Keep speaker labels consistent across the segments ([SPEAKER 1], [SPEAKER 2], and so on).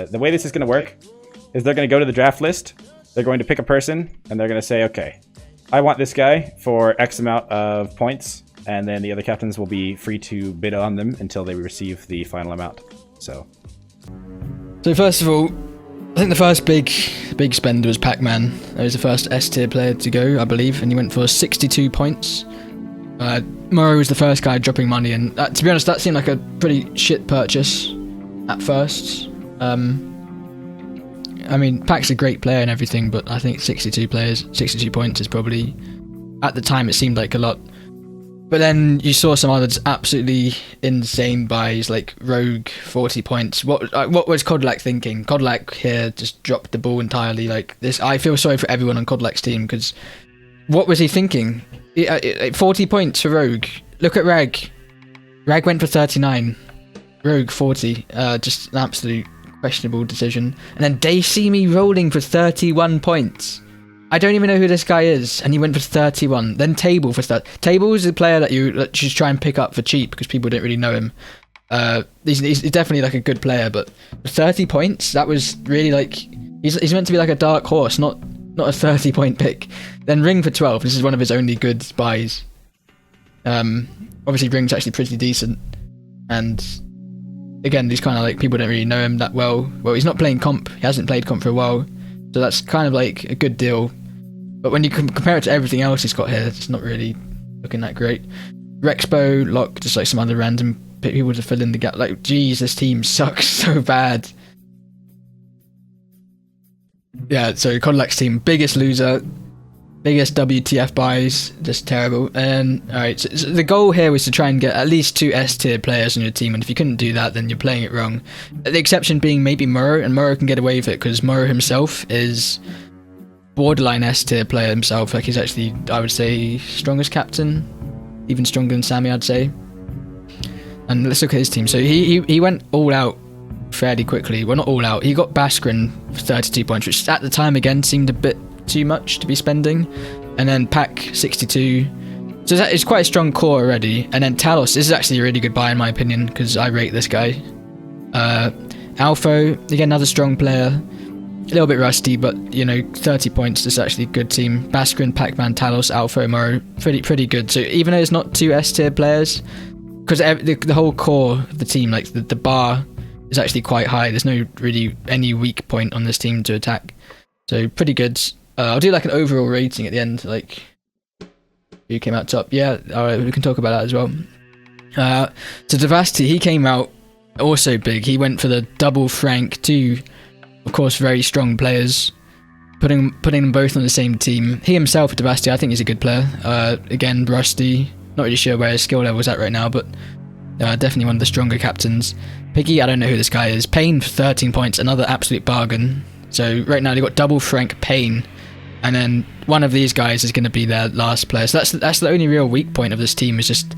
[SPEAKER 1] The way this is going to work is they're going to go to the draft list, they're going to pick a person, and they're going to say, okay, I want this guy for X amount of points, and then the other captains will be free to bid on them until they receive the final amount. So
[SPEAKER 2] first of all, I think the first big spend was Pac-Man. He was the first S-tier player to go, I believe, and he went for 62 points. Mordhau was the first guy dropping money, and to be honest, that seemed like a pretty shit purchase at first. I mean, Pac's a great player and everything, but I think 62 points is probably, at the time, it seemed like a lot. But then you saw some others absolutely insane buys, like Rogue, 40 points. What was Kodlak thinking? Kodlak here just dropped the ball entirely. Like this, I feel sorry for everyone on Kodlak's team, because what was he thinking? 40 points for Rogue. Look at Rag. Rag went for 39. Rogue 40. Just an absolute questionable decision. And then they see me rolling for 31 points. I don't even know who this guy is, and he went for 31. Then Table for 30. Table is a player that you should try and pick up for cheap because people don't really know him. He's definitely like a good player, but 30 points, that was really like, he's meant to be like a dark horse, not a 30-point pick. Then Ring for 12. This is one of his only good buys. Obviously Ring's actually pretty decent, and again, he's kind of like, people don't really know him that well. Well, he's not playing comp. He hasn't played comp for a while, so that's kind of like a good deal. But when you compare it to everything else he's got here, it's not really looking that great. Rexpo, Lock, just like some other random people to fill in the gap. Like, geez, this team sucks so bad. Yeah, so Kodlak's team, biggest loser, biggest WTF buys, just terrible. And alright, so the goal here was to try and get at least 2 S-tier players on your team, and if you couldn't do that, then you're playing it wrong. The exception being maybe Mordhau, and Mordhau can get away with it because Mordhau himself is borderline S-tier player himself. Like, he's actually, I would say, strongest captain, even stronger than Sammy, I'd say. And let's look at his team. So he went all out fairly quickly. Well, not all out. He got Baskrin for 32 points, which at the time again seemed a bit too much to be spending. And then Pac 62. So that is quite a strong core already. And then Talos, this is actually a really good buy in my opinion, because I rate this guy. Alpho, again, another strong player. A little bit rusty, but you know, 30 points is actually a good team. Baskrin, Pac-Man, Talos, Alpho, Mordhau, pretty good. So even though it's not 2 S-tier players, because the whole core of the team, like the bar is actually quite high. There's no really any weak point on this team to attack. So pretty good. I'll do like an overall rating at the end, like who came out top. Yeah, alright, we can talk about that as well. So Devasity, he came out also big. He went for the double Frank, 2, of course, very strong players, putting them both on the same team. He himself, Devasity, I think he's a good player. Again, rusty, not really sure where his skill level is at right now, but definitely one of the stronger captains. Piggy, I don't know who this guy is. Payne for 13 points, another absolute bargain. So right now they've got double Frank, Payne, and then one of these guys is going to be their last player. So that's the only real weak point of this team, is just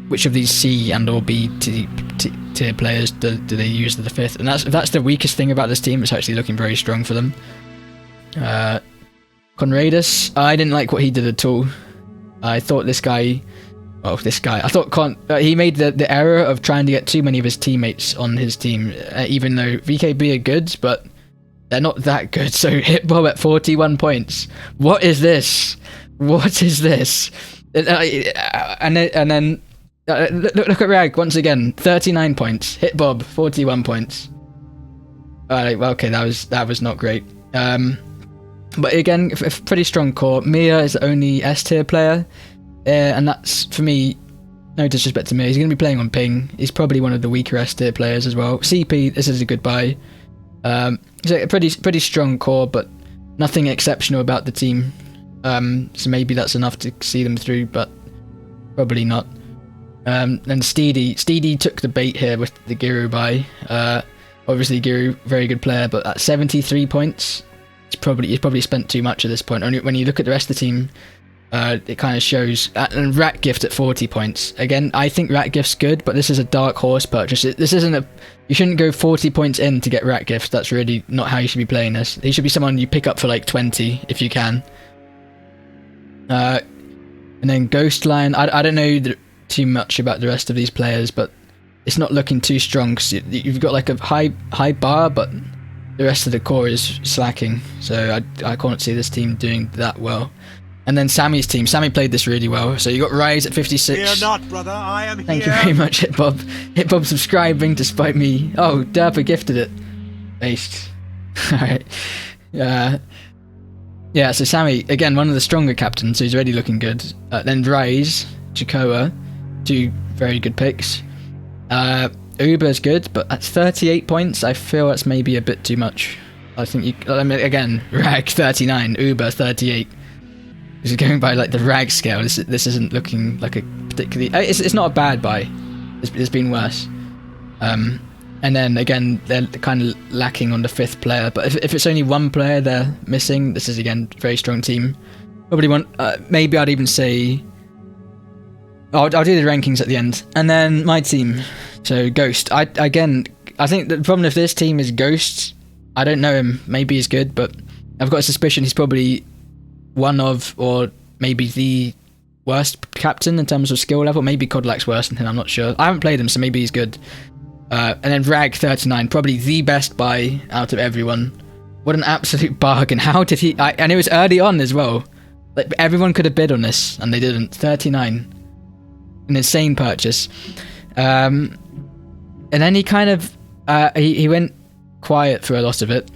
[SPEAKER 2] which of these C and or B tier players do they use as the 5th. And that's the weakest thing about this team. It's actually looking very strong for them. Conradus, I didn't like what he did at all. I thought he made the error of trying to get too many of his teammates on his team, even though VKB are good, but they're not that good. So hit Bob at 41 points. What is this? What is this? And then look at Rag once again, 39 points. Hit Bob 41 points. Alright, well, okay, that was not great. But again, a pretty strong core. Mia is the only S-tier player. And that's, for me, no disrespect to me, he's going to be playing on ping. He's probably one of the weaker S-tier players as well. CP, this is a good buy. He's a pretty strong core, but nothing exceptional about the team. So maybe that's enough to see them through, but probably not. And Steedy took the bait here with the Giru buy. Obviously Giru, very good player, but at 73 points, he's probably spent too much at this point. Only when you look at the rest of the team, it kind of shows. And Rat Gift at 40 points. Again, I think Rat Gift's good, but this is a dark horse purchase. This isn't you shouldn't go 40 points in to get Rat Gift. That's really not how you should be playing this. He should be someone you pick up for like 20 if you can. And then Ghost Lion, I don't know too much about the rest of these players, but it's not looking too strong. Cause you've got like a high bar, but the rest of the core is slacking. So I can't see this team doing that well. And then Sammy's team. Sammy played this really well. So you got Rise at 56.
[SPEAKER 3] Fear not, brother. I am
[SPEAKER 2] Thank
[SPEAKER 3] here.
[SPEAKER 2] you very much, Hitbob. Hitbob subscribing despite me. Oh, Derpa gifted it. Based. Alright. Yeah, so Sammy, again, one of the stronger captains, so he's already looking good. Then Rise, Jakoa, 2 very good picks. Uber's good, but at 38 points, I feel that's maybe a bit too much. I think again, Rag 39, Uber 38. This is going by like the Rag scale. This isn't looking like a particularly. It's not a bad buy. It's been worse. And then again, they're kind of lacking on the 5th player. But if it's only 1 player they're missing, this is again a very strong team. Probably maybe I'd even say. I'll do the rankings at the end, and then my team. So Ghost. I think the problem with this team is Ghost. I don't know him. Maybe he's good, but I've got a suspicion he's probably one of, or maybe the worst captain in terms of skill level. Maybe Kodlak's worse than him. I'm not sure. I haven't played him, so maybe he's good. And then Rag 39, probably the best buy out of everyone. What an absolute bargain! How did he? And it was early on as well. Like everyone could have bid on this, and they didn't. 39, an insane purchase. And then he kind of he went quiet for a lot of it.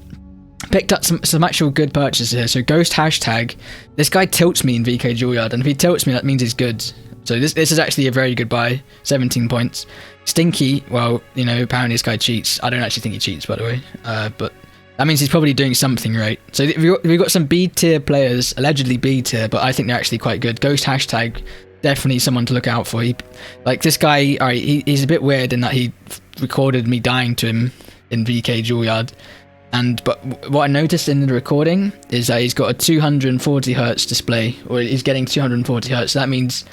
[SPEAKER 2] Picked up some actual good purchases here. So Ghost hashtag. This guy tilts me in VK Juilliard, and if he tilts me, that means he's good. So this is actually a very good buy. 17 points. Stinky, well, you know, apparently this guy cheats. I don't actually think he cheats, by the way. But that means he's probably doing something right. So we've got some B tier players, allegedly B tier, but I think they're actually quite good. Ghost hashtag, definitely someone to look out for. Like this guy, alright, he's a bit weird in that he recorded me dying to him in VK Juilliard. But what I noticed in the recording is that he's got a 240 hertz display, or he's getting 240 hertz. So that means,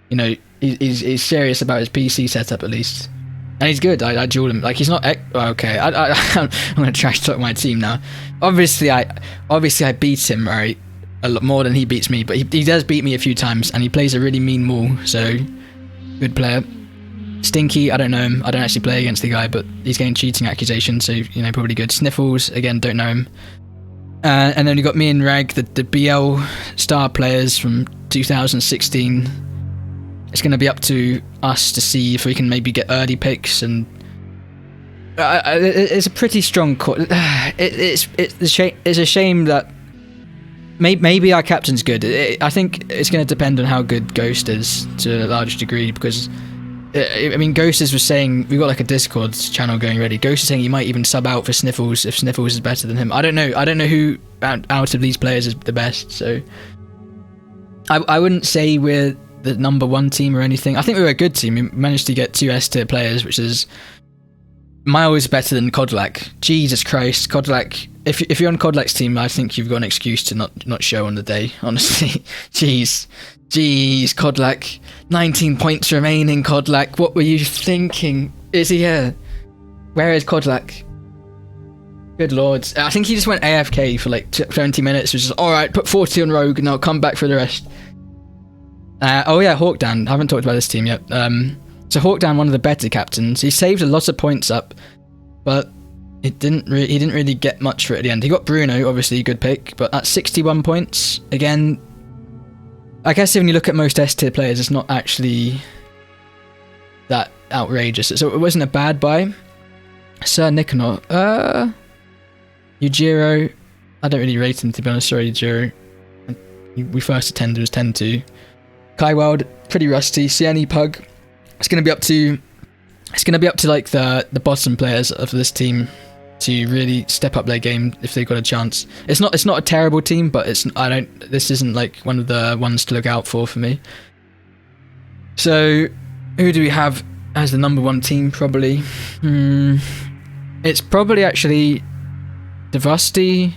[SPEAKER 2] you know, he's serious about his PC setup at least, and he's good. I dueled him. Like he's not okay. I'm gonna trash talk my team now. Obviously I beat him right a lot more than he beats me, but he does beat me a few times, and he plays a really mean maul. So good player. Stinky, I don't know him. I don't actually play against the guy, but he's getting cheating accusations, so you know, probably good. Sniffles, again, don't know him. And then you got me and Rag, the BL star players from 2016. It's going to be up to us to see if we can maybe get early picks, and it's a pretty strong core. It's a shame that maybe our captain's good. I think it's going to depend on how good Ghost is to a large degree, because I mean, Ghost was saying, we've got like a Discord channel going ready. Ghost is saying he might even sub out for Sniffles if Sniffles is better than him. I don't know who out of these players is the best, so I wouldn't say we're the number 1 team or anything. I think we were a good team. We managed to get 2 S tier players, which is miles better than Kodlak. Jesus Christ, Kodlak. If you're on Kodlak's team, I think you've got an excuse to not show on the day, honestly. Jeez, Kodlak. 19 points remaining, Kodlak. What were you thinking? Is he here? Where is Kodlak? Good lord. I think he just went AFK for like 20 minutes, which is alright, put 40 on Rogue and I'll come back for the rest. Oh yeah, Hawkdan. I haven't talked about this team yet. So Hawkdan, one of the better captains. He saved a lot of points up, but he didn't really get much for it at the end. He got Bruno, obviously a good pick, but at 61 points, again, I guess when you look at most S tier players, it's not actually that outrageous. So it wasn't a bad buy. Sir Nicanor. Yujiro. I don't really rate him, to be honest. Sorry, Yujiro. We first attended was 10-2. Kai Wild, pretty rusty. Sieni Pug. It's gonna be up to like the bottom players of this team to really step up their game if they've got a chance. It's not a terrible team, but this isn't like one of the ones to look out for me. So who do we have as the number 1 team? Probably it's probably actually Devasty.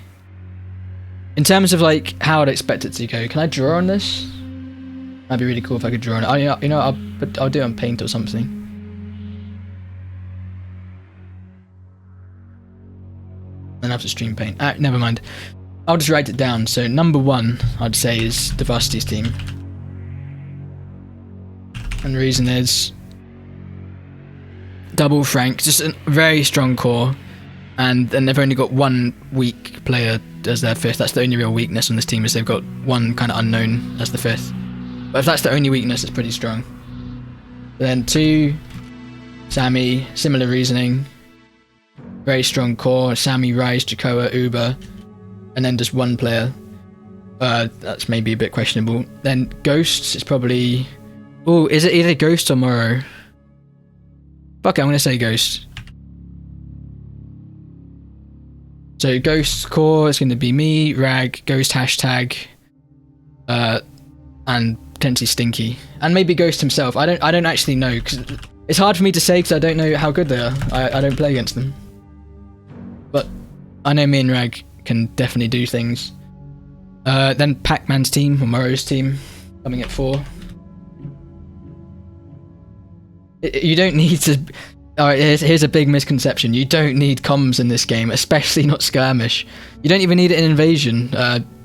[SPEAKER 2] In terms of like how I'd expect it to go, can I draw on this? That'd be really cool if I could draw on it. I'll do it on Paint or something. Then I have to stream Paint. Never mind. I'll just write it down. So number 1, I'd say, is Devasty's team. And the reason is double Frank, just a very strong core, and then they've only got one weak player as their fifth. That's the only real weakness on this team, is they've got one kind of unknown as the fifth. But if that's the only weakness, it's pretty strong. Then 2, Sammy, similar reasoning. Very strong core, Sammy, Rise, Jakoa, Uber, and then just one player. That's maybe a bit questionable. Then Ghosts is probably... Oh, is it either Ghost or Morrow? Fuck it, I'm gonna say Ghost. So Ghost core is gonna be me, Rag, Ghost hashtag, and potentially Stinky, and maybe Ghost himself. I don't actually know, because it's hard for me to say because I don't know how good they are. I don't play against them, but I know me and Rag can definitely do things. Then Pac-Man's team, or Morrow's team, coming at 4. You don't need to... Alright, here's a big misconception. You don't need comms in this game, especially not skirmish. You don't even need it in Invasion.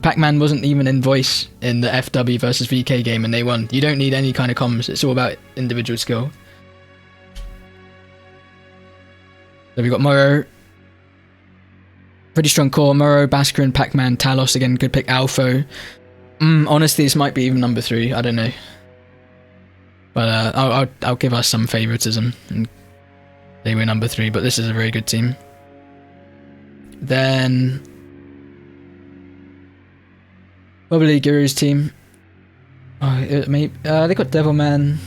[SPEAKER 2] Pac-Man wasn't even in voice in the FW versus VK game and they won. You don't need any kind of comms. It's all about individual skill. So we've got Morrow. Pretty strong core. Morrow, Baskarin, Pac-Man, Talos again. Good pick. Alpho. Honestly, this might be even number 3. I don't know. But I'll give us some favoritism and they were number 3. But this is a very good team. Then probably Guru's team. Maybe they got Devilman.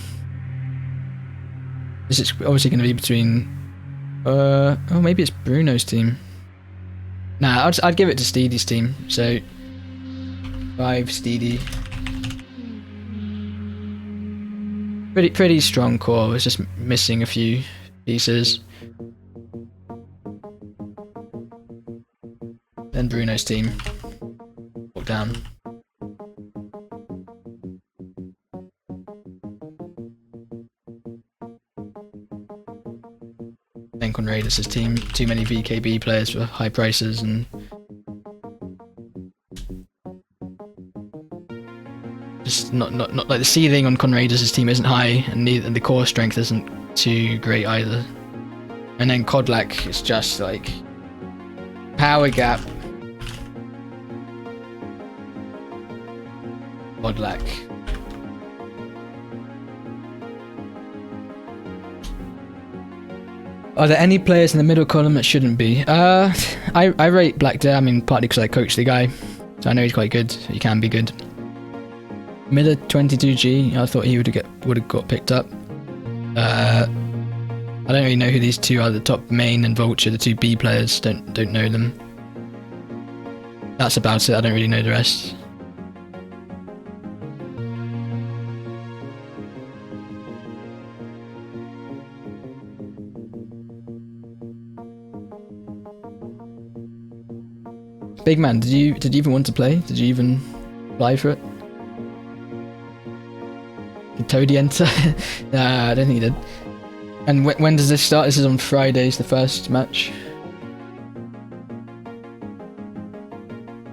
[SPEAKER 2] This is obviously going to be between. Oh, maybe it's Bruno's team. Nah, I'd give it to Steedy's team. So 5 Steedy. Pretty strong core. It's just missing a few pieces. Then Bruno's team. Walk down. Then Conradus' team. Too many VKB players for high prices and just not like the ceiling on Conradus' team isn't high, and the core strength isn't too great either. And then Kodlak is just like power gap. Kodlak. Are there any players in the middle column that shouldn't be? I rate Black Dare. I mean, partly because I coach the guy, so I know he's quite good. He can be good. Miller 22G, I thought he would have got picked up. I don't really know who these two are. The top main and Vulture, the 2 B players, don't know them. That's about it. I don't really know the rest. Big man, did you even want to play? Did you even apply for it? Did Toadie enter? Nah, I don't think he did. And when does this start? This is on Fridays, the first match.